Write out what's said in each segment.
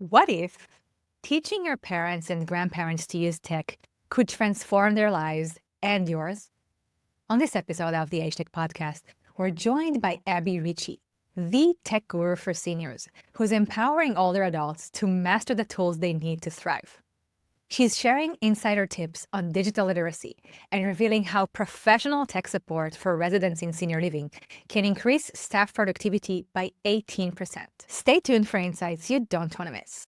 What if teaching your parents and grandparents to use tech could transform their lives and yours? On this episode of the AgeTech Podcast, we're joined by Abbie Richie, the tech guru for seniors, who's empowering older adults to master the tools they need to thrive. She's sharing insider tips on digital literacy and revealing how professional tech support for residents in senior living can increase staff productivity by 18%. Stay tuned for insights you don't want to miss.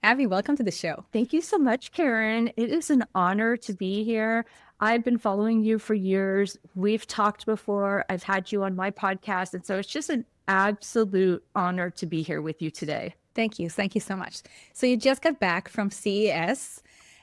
Abbie, welcome to the show. Thank you so much, Keren. It is an honor to be here. I've been following you for years. We've talked before. I've had you on my podcast. And so it's just an absolute honor to be here with you today. Thank you. Thank you so much. So you just got back from CES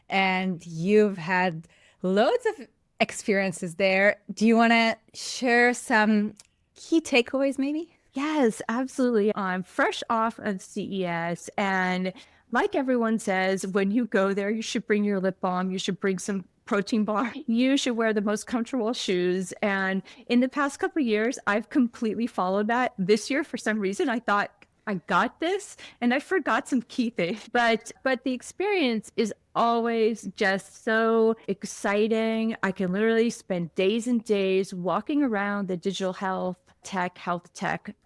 and you've had loads of experiences there. Do you want to share some key takeaways maybe? Yes, absolutely. I'm fresh off of CES, and like everyone says, when you go there, you should bring your lip balm, you should bring some protein bar, you should wear the most comfortable shoes. And in the past couple of years, I've completely followed that. This year, for some reason, I thought I got this and I forgot some key things, but the experience is always just so exciting. I can literally spend days and days walking around the digital health tech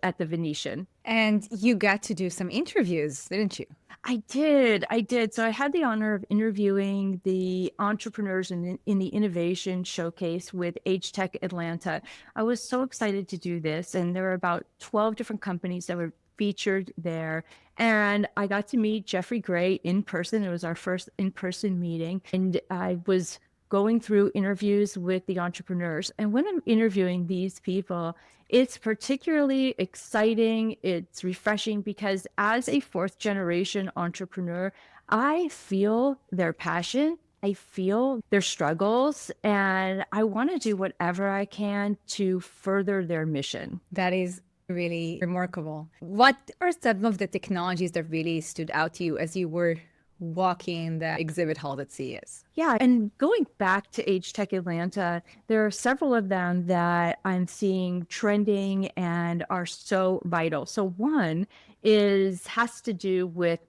at the Venetian. And you got to do some interviews, didn't you? I did. So I had the honor of interviewing the entrepreneurs in the innovation showcase with AgeTech Atlanta. I was so excited to do this. And there were about 12 different companies that were featured there. And I got to meet Jeffrey Gray in person. It was our first in-person meeting. And I was going through interviews with the entrepreneurs. And when I'm interviewing these people, it's particularly exciting. It's refreshing because as a fourth generation entrepreneur, I feel their passion. I feel their struggles, and I want to do whatever I can to further their mission. That is really remarkable. What are some of the technologies that really stood out to you as you were walking the exhibit hall at CES? Yeah, and going back to AgeTech Atlanta, there are several of them that I'm seeing trending and are so vital. So one has to do with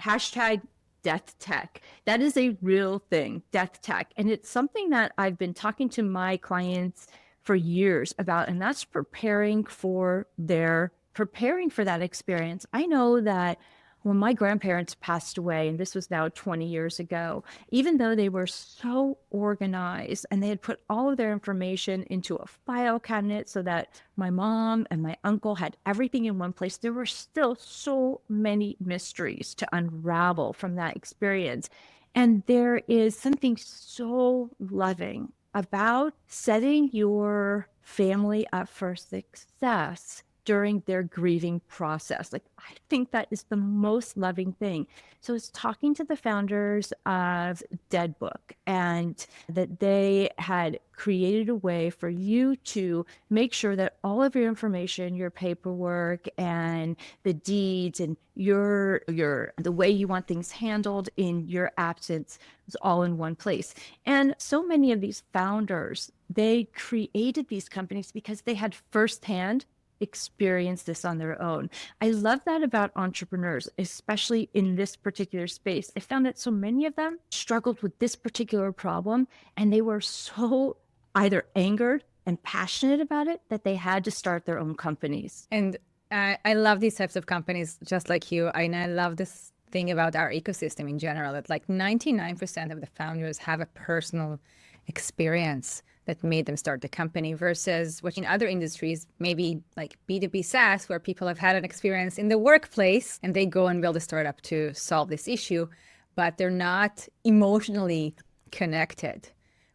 hashtag death tech. That is a real thing, death tech. And it's something that I've been talking to my clients for years about, and that's preparing for that experience. I know that when my grandparents passed away, and this was now 20 years ago, even though they were so organized and they had put all of their information into a file cabinet so that my mom and my uncle had everything in one place, there were still so many mysteries to unravel from that experience. And there is something so loving about setting your family up for success during their grieving process. Like, I think that is the most loving thing. So it's talking to the founders of Dead Book, and that they had created a way for you to make sure that all of your information, your paperwork and the deeds and the way you want things handled in your absence is all in one place. And so many of these founders, they created these companies because they had firsthand experience this on their own. I love that about entrepreneurs, especially in this particular space. I found that so many of them struggled with this particular problem, and they were so either angered and passionate about it that they had to start their own companies. And I love these types of companies just like you. And I love this thing about our ecosystem in general, that like 99% of the founders have a personal experience that made them start the company, versus what in other industries, maybe like B2B SaaS, where people have had an experience in the workplace and they go and build a startup to solve this issue, but they're not emotionally connected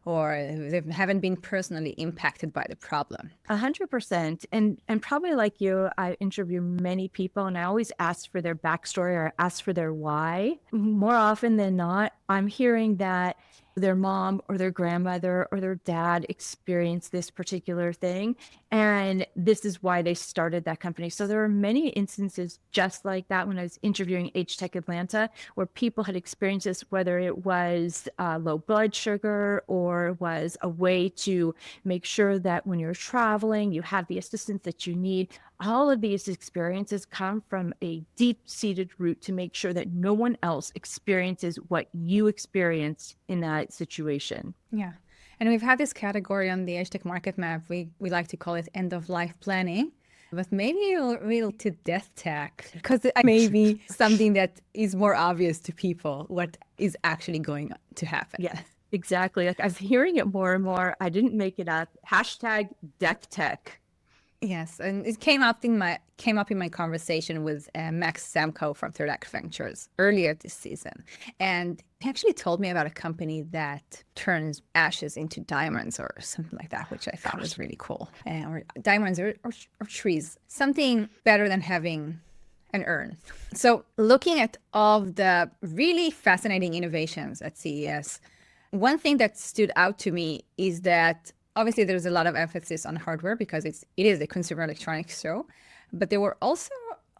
or they haven't been personally impacted by the problem. 100%. And probably like you, I interview many people and I always ask for their backstory or ask for their why. More often than not, I'm hearing that their mom or their grandmother or their dad experienced this particular thing, and this is why they started that company. So there are many instances just like that when I was interviewing AgeTech Atlanta, where people had experienced this, whether it was low blood sugar or was a way to make sure that when you're traveling, you have the assistance that you need. All of these experiences come from a deep-seated root to make sure that no one else experiences what you experienced in that situation. Yeah. And we've had this category on the AgeTech market map. We like to call it end-of-life planning. But maybe we'll to death tech, because it may be something that is more obvious to people what is actually going to happen. Yeah, exactly. Like, I'm hearing it more and more. I didn't make it up. Hashtag death tech. Yes, and it came up in my conversation with Max Samko from Third Act Ventures earlier this season, and he actually told me about a company that turns ashes into diamonds or something like that, which I thought was really cool. Or diamonds or trees, something better than having an urn. So looking at all of the really fascinating innovations at CES, one thing that stood out to me is that obviously there's a lot of emphasis on hardware because it is a consumer electronics show, but there were also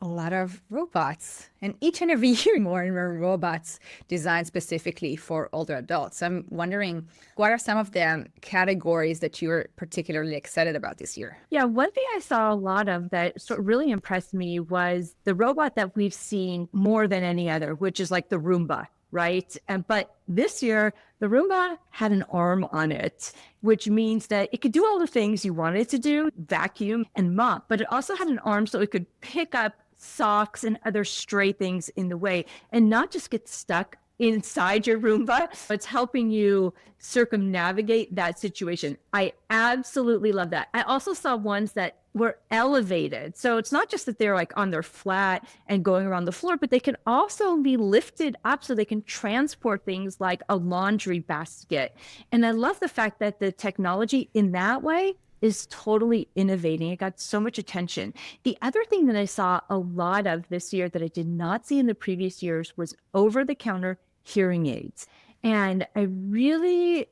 a lot of robots, and each and every year more and more robots designed specifically for older adults. I'm wondering, what are some of the categories that you're particularly excited about this year? Yeah, one thing I saw a lot of that sort of really impressed me was the robot that we've seen more than any other, which is like the Roomba. Right. But this year, the Roomba had an arm on it, which means that it could do all the things you want it to do, vacuum and mop, but it also had an arm so it could pick up socks and other stray things in the way and not just get stuck inside your Roomba. It's helping you circumnavigate that situation. I absolutely love that. I also saw ones that were elevated. So it's not just that they're like on their flat and going around the floor, but they can also be lifted up so they can transport things like a laundry basket. And I love the fact that the technology in that way is totally innovating. It got so much attention. The other thing that I saw a lot of this year that I did not see in the previous years was over-the-counter hearing aids. And I'm really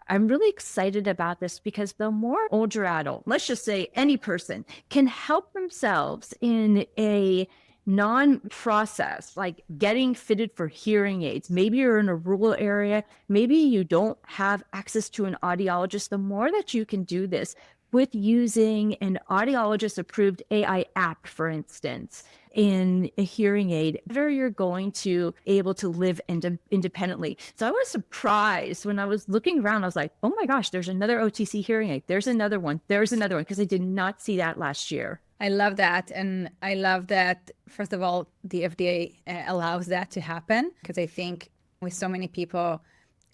excited about this because the more older adult, let's just say any person, can help themselves in a non-process, like getting fitted for hearing aids. Maybe you're in a rural area, maybe you don't have access to an audiologist. The more that you can do this with using an audiologist approved AI app, for instance, in a hearing aid, where you're going to be able to live independently. So I was surprised when I was looking around. I was like, oh my gosh, there's another OTC hearing aid. There's another one, because I did not see that last year. I love that. And I love that, first of all, the FDA allows that to happen, because I think with so many people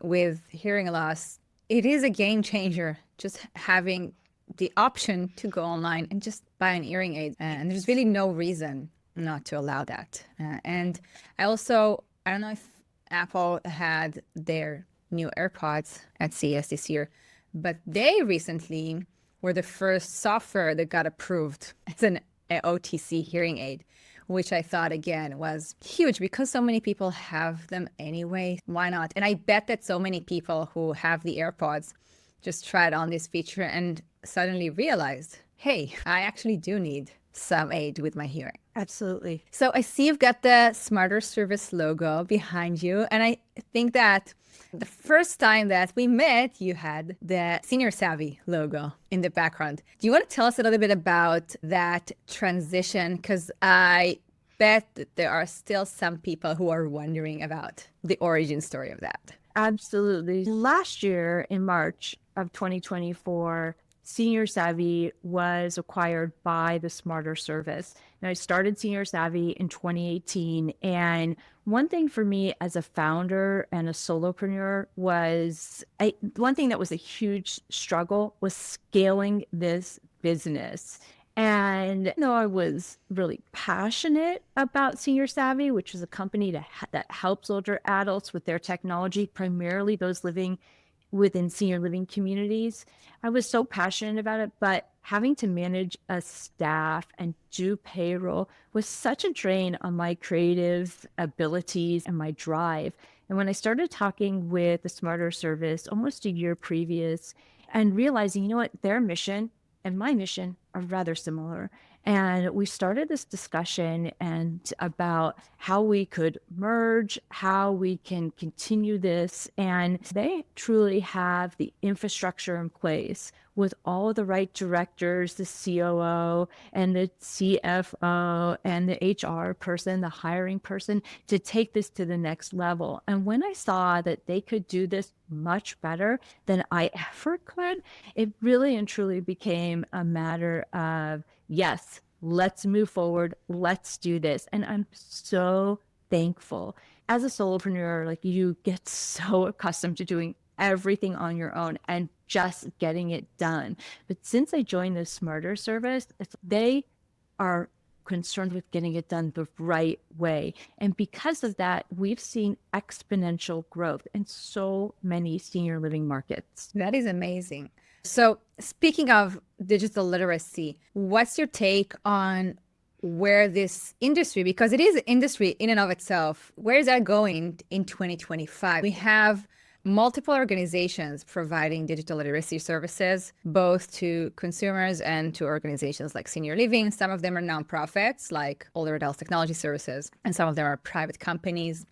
with hearing loss, it is a game changer just having the option to go online and just buy an hearing aid. And there's really no reason not to allow that. And I don't know if Apple had their new AirPods at CES this year, but they recently were the first software that got approved as an OTC hearing aid, which I thought, again, was huge because so many people have them anyway. Why not? And I bet that so many people who have the AirPods just tried on this feature and suddenly realized, hey, I actually do need some aid with my hearing. Absolutely. So I see you've got the Smarter Service logo behind you. And I think that the first time that we met, you had the Senior Savvy logo in the background. Do you want to tell us a little bit about that transition? Because I bet that there are still some people who are wondering about the origin story of that. Absolutely. Last year in March of 2024, Senior Savvy was acquired by the Smarter Service. And I started Senior Savvy in 2018. And one thing for me as a founder and a solopreneur was one thing that was a huge struggle was scaling this business. And though I was really passionate about Senior Savvy, which is a company that helps older adults with their technology, primarily those living within senior living communities, I was so passionate about it, but having to manage a staff and do payroll was such a drain on my creative abilities and my drive. And when I started talking with the Smarter Service almost a year previous and realizing, you know what, their mission and my mission are rather similar. And we started this discussion about how we could merge, how we can continue this. And they truly have the infrastructure in place with all of the right directors, the COO and the CFO and the HR person, the hiring person, to take this to the next level. And when I saw that they could do this much better than I ever could, it really and truly became a matter of, yes, let's move forward. Let's do this. And I'm so thankful. As a solopreneur, like, you get so accustomed to doing everything on your own and just getting it done. But since I joined this Smarter service, they are concerned with getting it done the right way. And because of that, we've seen exponential growth in so many senior living markets. That is amazing. So speaking of digital literacy, what's your take on where this industry, because it is an industry in and of itself, where is that going in 2025? We have multiple organizations providing digital literacy services, both to consumers and to organizations like senior living. Some of them are nonprofits like Older Adults Technology Services, and some of them are private companies.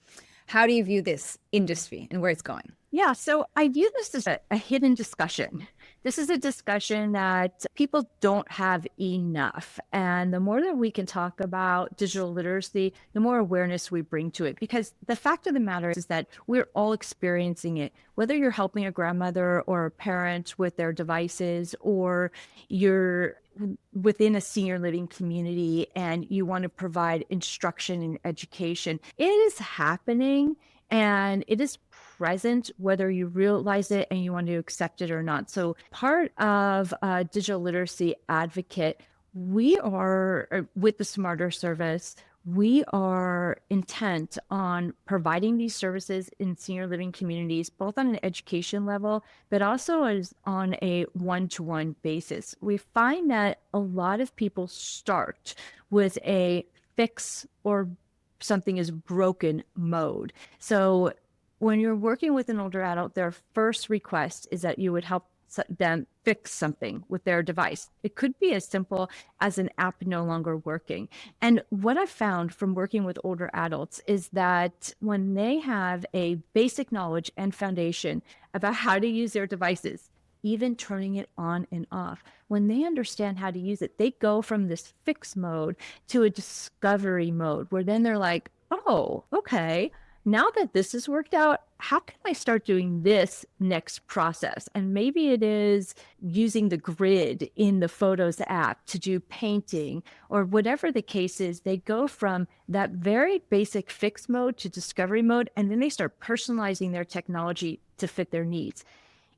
How do you view this industry and where it's going? Yeah, so I view this as a hidden discussion. This is a discussion that people don't have enough. And the more that we can talk about digital literacy, the more awareness we bring to it. Because the fact of the matter is that we're all experiencing it, whether you're helping a grandmother or a parent with their devices, or you're within a senior living community and you want to provide instruction and education. It is happening. And it is present, whether you realize it and you want to accept it or not. So part of digital literacy advocate, we are, with the Smarter service, we are intent on providing these services in senior living communities, both on an education level, but also as on a one-to-one basis. We find that a lot of people start with a fix or something is broken mode. So when you're working with an older adult, their first request is that you would help them fix something with their device. It could be as simple as an app no longer working. And what I've found from working with older adults is that when they have a basic knowledge and foundation about how to use their devices, even turning it on and off, when they understand how to use it, they go from this fix mode to a discovery mode, where then they're like, oh, okay, now that this has worked out, how can I start doing this next process? And maybe it is using the grid in the Photos app to do painting, or whatever the case is. They go from that very basic fix mode to discovery mode, and then they start personalizing their technology to fit their needs.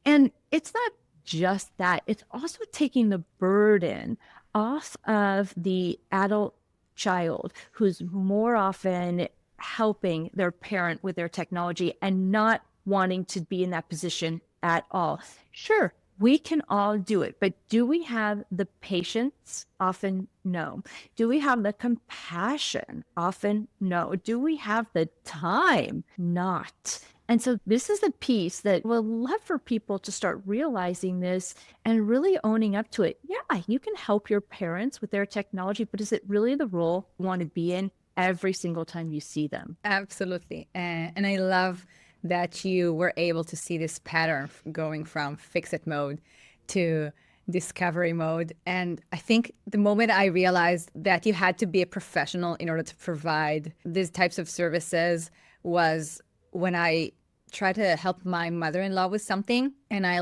And it's not just that, it's also taking the burden off of the adult child who's more often helping their parent with their technology and not wanting to be in that position at all. Sure, we can all do it, but do we have the patience? Often no. Do we have the compassion? Often no. Do we have the time? Not. And so this is a piece that we'll love for people to start realizing this and really owning up to it. Yeah, you can help your parents with their technology, but is it really the role you want to be in every single time you see them? Absolutely. And I love that you were able to see this pattern going from fix-it mode to discovery mode. And I think the moment I realized that you had to be a professional in order to provide these types of services was when I tried to help my mother-in-law with something, and I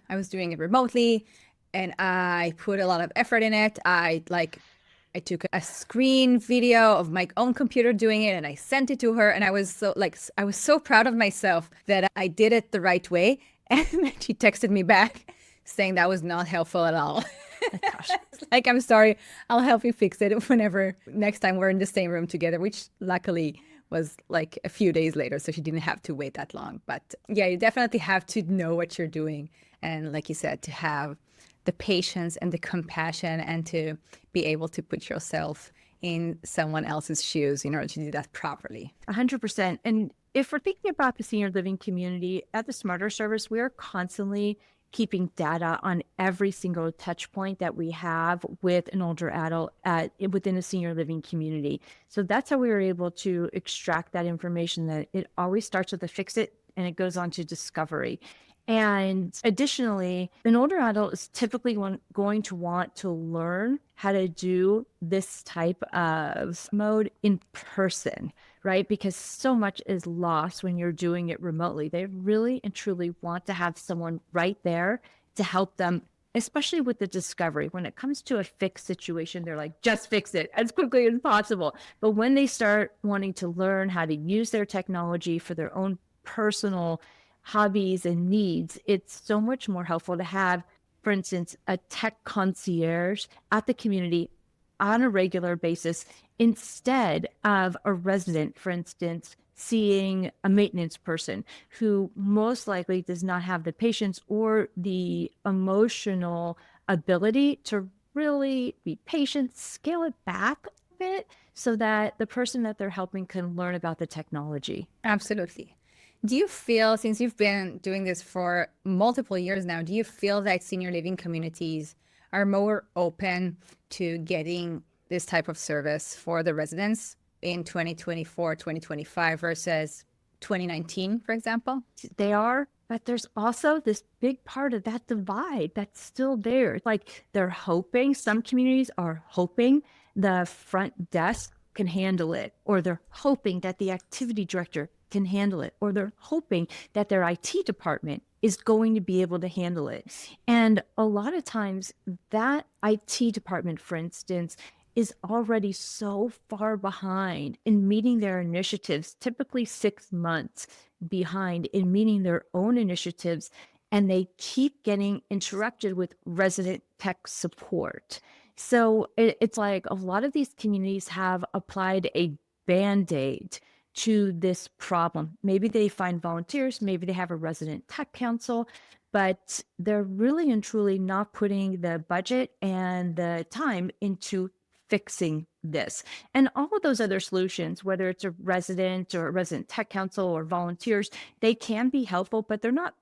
was doing it remotely, and I put a lot of effort in it. I took a screen video of my own computer doing it, and I sent it to her, and I was so proud of myself that I did it the right way. And then she texted me back saying that was not helpful at all. Oh, gosh. Like, I'm sorry, I'll help you fix it whenever next time we're in the same room together, which luckily was like a few days later, so she didn't have to wait that long. But yeah, you definitely have to know what you're doing. And like you said, to have the patience and the compassion and to be able to put yourself in someone else's shoes in order to do that properly. 100%. And if we're thinking about the senior living community at the Smarter service, we are constantly keeping data on every single touch point that we have with an older adult within a senior living community. So that's how we were able to extract that information, that it always starts with a fix it and it goes on to discovery. And additionally, an older adult is typically going to want to learn how to do this type of mode in person, right? Because so much is lost when you're doing it remotely. They really and truly want to have someone right there to help them, especially with the discovery. When it comes to a fixed situation, they're like, just fix it as quickly as possible. But when they start wanting to learn how to use their technology for their own personal hobbies and needs, it's so much more helpful to have, for instance, a tech concierge at the community on a regular basis instead of a resident, for instance, seeing a maintenance person who most likely does not have the patience or the emotional ability to really be patient, scale it back a bit so that the person that they're helping can learn about the technology. Absolutely. Do you feel, since you've been doing this for multiple years now, do you feel that senior living communities are more open to getting this type of service for the residents in 2024, 2025 versus 2019, for example? They are, but there's also this big part of that divide that's still there. Like they're hoping, some communities are hoping the front desk can handle it, or they're hoping that the activity director can handle it, or they're hoping that their IT department is going to be able to handle it. And a lot of times that IT department, for instance, is already so far behind in meeting their initiatives, typically 6 months behind in meeting their own initiatives, and they keep getting interrupted with resident tech support. So it's like a lot of these communities have applied a Band-Aid to this problem. Maybe they find volunteers, maybe they have a resident tech council, but they're really and truly not putting the budget and the time into fixing this. And all of those other solutions, whether it's a resident or a resident tech council or volunteers, they can be helpful, but they're not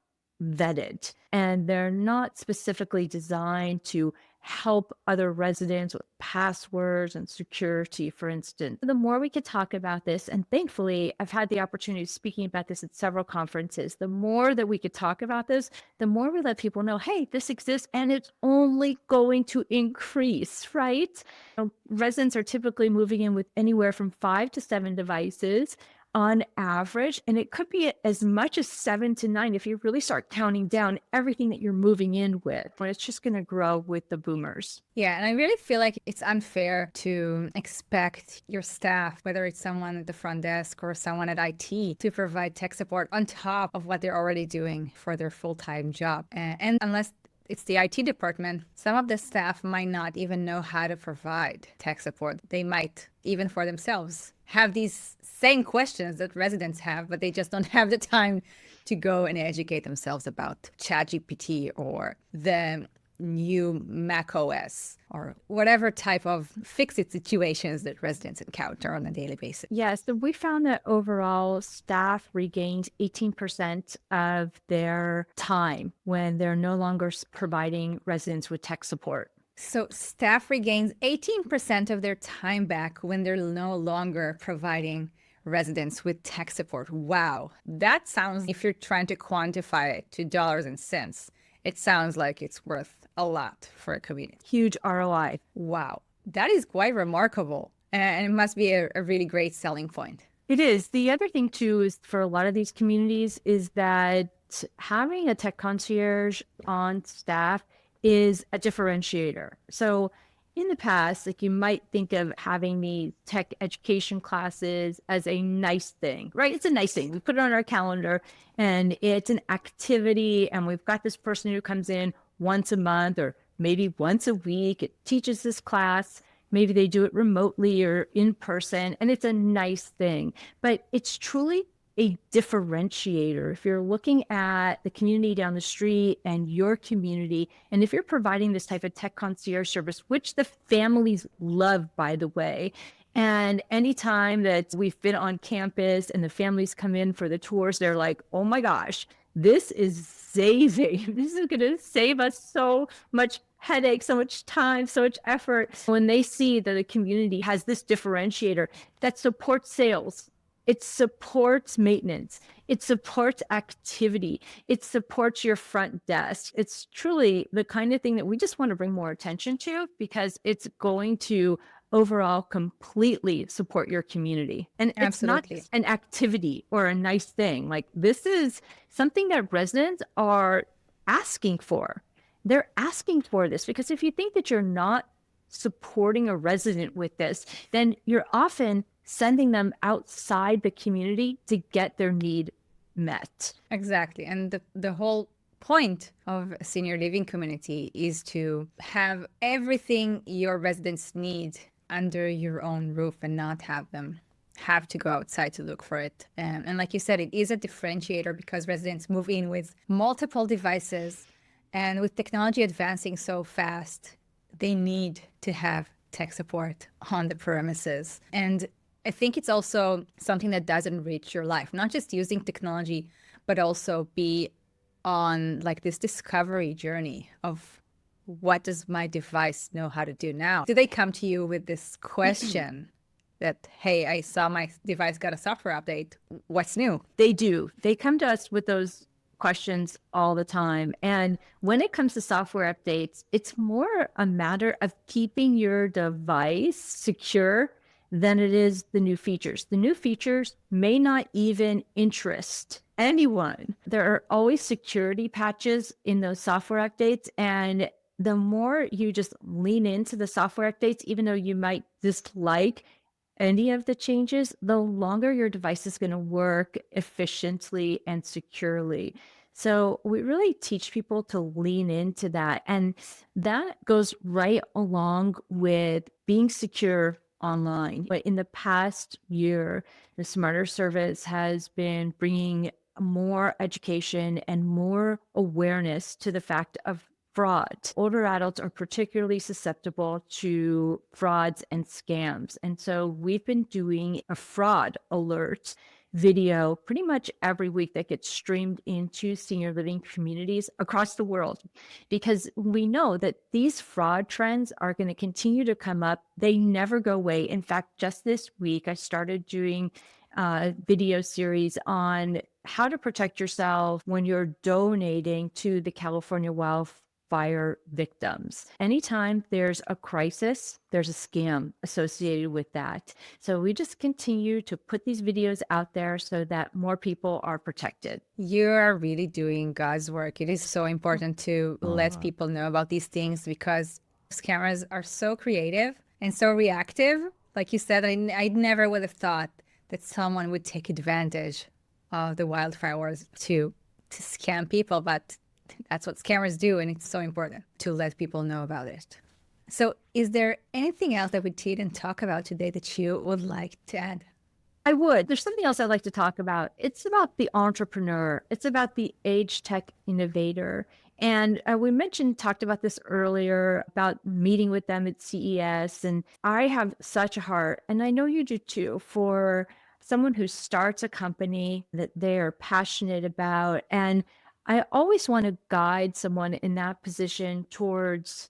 vetted and they're not specifically designed to help other residents with passwords and security, for instance. The more we could talk about this, and thankfully I've had the opportunity of speaking about this at several conferences, the more that we could talk about this, the more we let people know, hey, this exists and it's only going to increase, right? Residents are typically moving in with anywhere from 5 to 7 devices on average, and it could be as much as 7 to 9 if you really start counting down everything that you're moving in with. But it's just going to grow with the boomers. Yeah, and I really feel like it's unfair to expect your staff, whether it's someone at the front desk or someone at IT, to provide tech support on top of what they're already doing for their full-time job. And unless it's the IT department, some of the staff might not even know how to provide tech support. They might, even for themselves, have these same questions that residents have, but they just don't have the time to go and educate themselves about ChatGPT or the new Mac OS or whatever type of fix-it situations that residents encounter on a daily basis. Yes, so we found that overall staff regained 18% of their time when they're no longer providing residents with tech support. So staff regains 18% of their time back when they're no longer providing residents with tech support. Wow. That sounds, if you're trying to quantify it to dollars and cents, it sounds like it's worth a lot for a community. Huge ROI. Wow. That is quite remarkable. And it must be a really great selling point. It is. The other thing too is for a lot of these communities is that having a tech concierge on staff is a differentiator. So in the past, like you might think of having these tech education classes as a nice thing, right? It's a nice thing. We put it on our calendar and it's an activity and we've got this person who comes in once a month or maybe once a week. It teaches this class. Maybe they do it remotely or in person, and it's a nice thing. But it's truly a differentiator. If you're looking at the community down the street and your community, and if you're providing this type of tech concierge service, which the families love, by the way, and anytime that we've been on campus and the families come in for the tours, they're like, oh my gosh, this is saving. This is going to save us so much headache, so much time, so much effort. When they see that the community has this differentiator that supports sales, It supports maintenance. It supports activity. It supports your front desk. It's truly the kind of thing that we just want to bring more attention to because it's going to overall completely support your community. And it's not Absolutely. an activity or a nice thing. Like this is something that residents are asking for. They're asking for this because if you think that you're not supporting a resident with this, then you're often sending them outside the community to get their need met. Exactly. And the whole point of a senior living community is to have everything your residents need under your own roof and not have them have to go outside to look for it. And like you said, it is a differentiator because residents move in with multiple devices, and with technology advancing so fast, they need to have tech support on the premises. And I think it's also something that does enrich your life, not just using technology, but also be on like this discovery journey of what does my device know how to do now? Do they come to you with this question that, hey, I saw my device got a software update. What's new? They do. They come to us with those questions all the time. And when it comes to software updates, it's more a matter of keeping your device secure than it is the new features. The new features may not even interest anyone. There are always security patches in those software updates. And the more you just lean into the software updates, even though you might dislike any of the changes, the longer your device is going to work efficiently and securely. So we really teach people to lean into that. And that goes right along with being secure online. But in the past year, the Smarter Service has been bringing more education and more awareness to the fact of fraud. Older adults are particularly susceptible to frauds and scams. And so we've been doing a fraud alert video pretty much every week that gets streamed into senior living communities across the world because we know that these fraud trends are going to continue to come up. They never go away. In fact, just this week, I started doing a video series on how to protect yourself when you're donating to the California wildfire victims. Anytime there's a crisis, there's a scam associated with that. So we just continue to put these videos out there so that more people are protected. You are really doing God's work. It is so important to let people know about these things because scammers are so creative and so reactive. Like you said, I never would have thought that someone would take advantage of the wildfires to scam people, but that's what scammers do, and it's so important to let people know about it. So is there anything else that we didn't talk about today that you would like to add? I would. There's something else I'd like to talk about. It's about the entrepreneur. It's about the age tech innovator. And we talked about this earlier about meeting with them at CES. And I have such a heart, and I know you do too, for someone who starts a company that they are passionate about. And I always want to guide someone in that position towards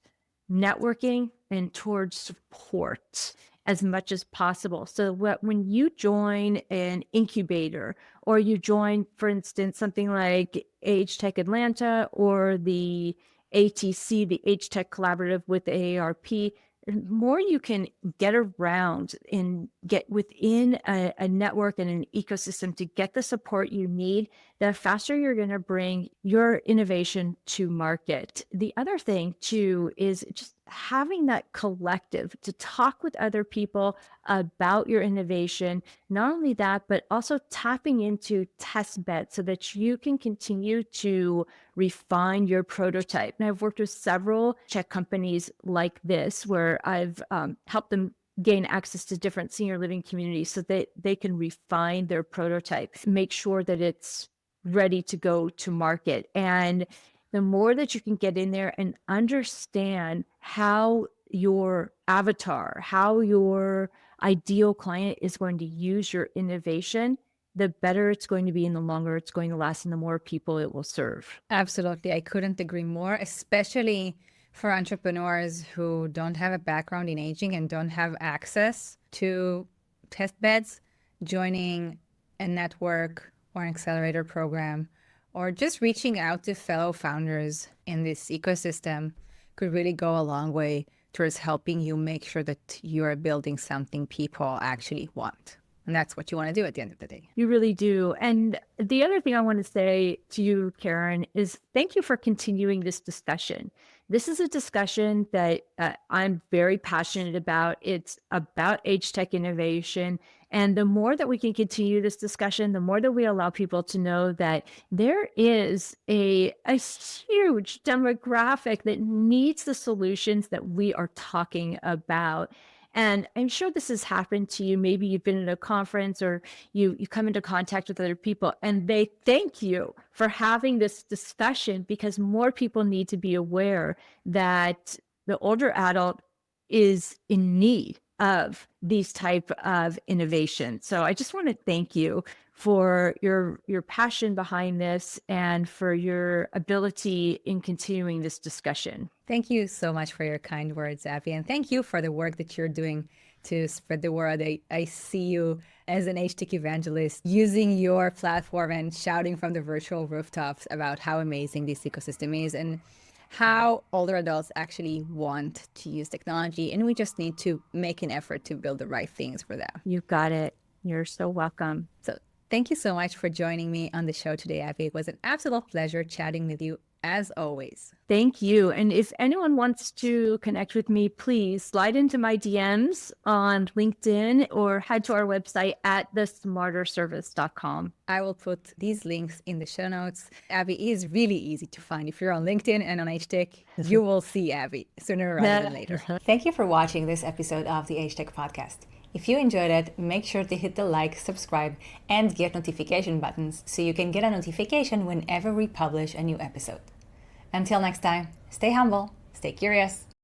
networking and towards support as much as possible. So when you join an incubator or you join, for instance, something like AgeTech Atlanta or the ATC, the AgeTech Collaborative with the AARP, the more you can get around and get within a network and an ecosystem to get the support you need, the faster you're going to bring your innovation to market. The other thing too is just having that collective to talk with other people about your innovation. Not only that, but also tapping into test beds so that you can continue to refine your prototype. And I've worked with several tech companies like this where I've helped them gain access to different senior living communities so that they can refine their prototype, make sure that it's ready to go to market. And the more that you can get in there and understand how your avatar, how your ideal client is going to use your innovation, the better it's going to be and the longer it's going to last and the more people it will serve. Absolutely. I couldn't agree more, especially for entrepreneurs who don't have a background in aging and don't have access to test beds. Joining a network or an accelerator program, or just reaching out to fellow founders in this ecosystem could really go a long way towards helping you make sure that you're building something people actually want. And that's what you want to do at the end of the day. You really do. And the other thing I want to say to you, Keren, is thank you for continuing this discussion. This is a discussion that I'm very passionate about. It's about age tech innovation. And the more that we can continue this discussion, the more that we allow people to know that there is a huge demographic that needs the solutions that we are talking about. And I'm sure this has happened to you. Maybe you've been at a conference or you come into contact with other people and they thank you for having this discussion, because more people need to be aware that the older adult is in need of these type of innovations. So I just want to thank you for your passion behind this and for your ability in continuing this discussion. Thank you so much for your kind words, Abbie. And thank you for the work that you're doing to spread the word. I see you as an AgeTech evangelist using your platform and shouting from the virtual rooftops about how amazing this ecosystem is and how older adults actually want to use technology. And we just need to make an effort to build the right things for them. You've got it. You're so welcome. So thank you so much for joining me on the show today, Abbie. It was an absolute pleasure chatting with you, as always. Thank you. And if anyone wants to connect with me, please slide into my DMs on LinkedIn or head to our website at thesmarterservice.com. I will put these links in the show notes. Abbie is really easy to find. If you're on LinkedIn and on AgeTech, you will see Abbie sooner rather than later. Thank you for watching this episode of the AgeTech Podcast. If you enjoyed it, make sure to hit the like, subscribe, and get notification buttons so you can get a notification whenever we publish a new episode. Until next time, stay humble, stay curious,